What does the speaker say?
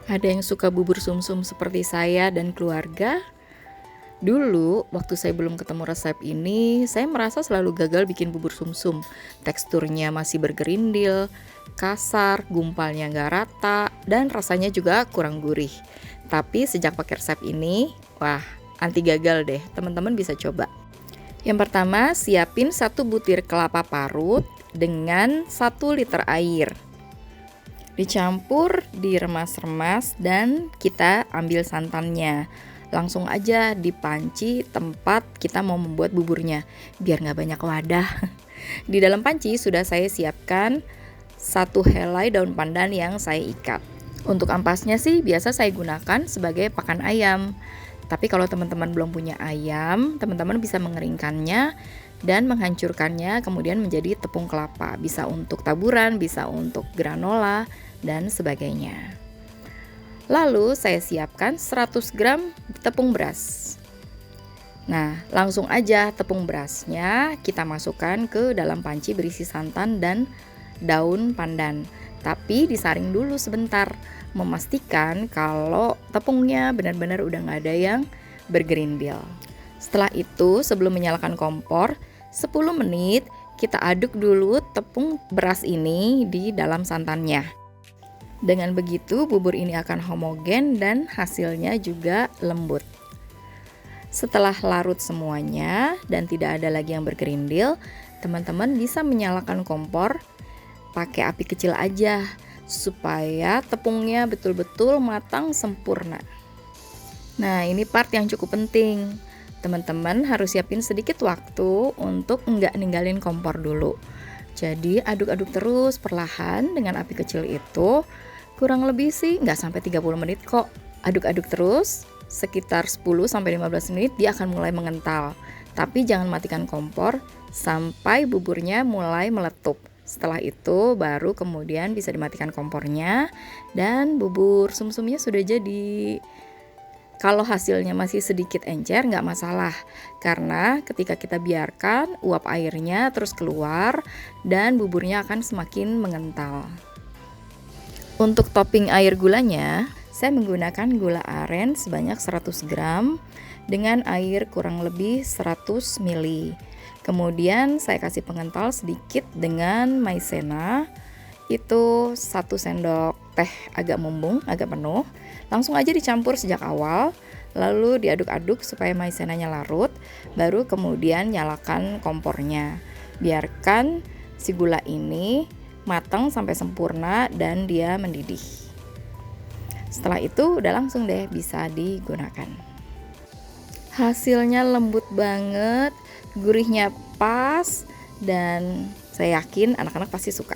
Ada yang suka bubur sumsum seperti saya dan keluarga? Dulu, waktu saya belum ketemu resep ini, saya merasa selalu gagal bikin bubur sumsum. Teksturnya masih bergerindil, kasar, gumpalnya nggak rata, dan rasanya juga kurang gurih. Tapi sejak pakai resep ini, wah, anti gagal deh, teman-teman bisa coba. Yang pertama, siapin 1 butir kelapa parut dengan 1 liter air. Dicampur, diremas-remas, dan kita ambil santannya. Langsung aja di panci tempat kita mau membuat buburnya, biar nggak banyak wadah. Di dalam panci sudah saya siapkan 1 helai daun pandan yang saya ikat. Untuk ampasnya sih biasa saya gunakan sebagai pakan ayam. Tapi kalau teman-teman belum punya ayam, teman-teman bisa mengeringkannya dan menghancurkannya kemudian menjadi tepung kelapa. Bisa untuk taburan, bisa untuk granola, dan sebagainya. Lalu saya siapkan 100 gram tepung beras. Nah, langsung aja tepung berasnya kita masukkan ke dalam panci berisi santan dan daun pandan. Tapi disaring dulu sebentar, memastikan kalau tepungnya benar-benar udah nggak ada yang bergerindil. Setelah itu, sebelum menyalakan kompor, 10 menit kita aduk dulu tepung beras ini di dalam santannya. Dengan begitu bubur ini akan homogen dan hasilnya juga lembut. Setelah larut semuanya dan tidak ada lagi yang bergerindil, teman-teman bisa menyalakan kompor pakai api kecil aja supaya tepungnya betul-betul matang sempurna. Nah, ini part yang cukup penting. Teman-teman harus siapin sedikit waktu untuk nggak ninggalin kompor dulu. Jadi aduk-aduk terus perlahan dengan api kecil itu. Kurang lebih sih nggak sampai 30 menit kok. Aduk-aduk terus, sekitar 10-15 menit dia akan mulai mengental. Tapi jangan matikan kompor sampai buburnya mulai meletup. Setelah itu baru kemudian bisa dimatikan kompornya dan bubur sumsumnya sudah jadi. Kalau hasilnya masih sedikit encer nggak masalah, karena ketika kita biarkan uap airnya terus keluar dan buburnya akan semakin mengental. Untuk topping air gulanya, saya menggunakan gula aren sebanyak 100 gram dengan air kurang lebih 100 ml. Kemudian saya kasih pengental sedikit dengan maizena, itu 1 sendok teh agak mumbung, agak penuh. Langsung aja dicampur sejak awal, lalu diaduk-aduk supaya maizenanya larut, baru kemudian nyalakan kompornya. Biarkan si gula ini matang sampai sempurna dan dia mendidih. Setelah itu udah langsung deh bisa digunakan. Hasilnya lembut banget, gurihnya pas, dan saya yakin anak-anak pasti suka.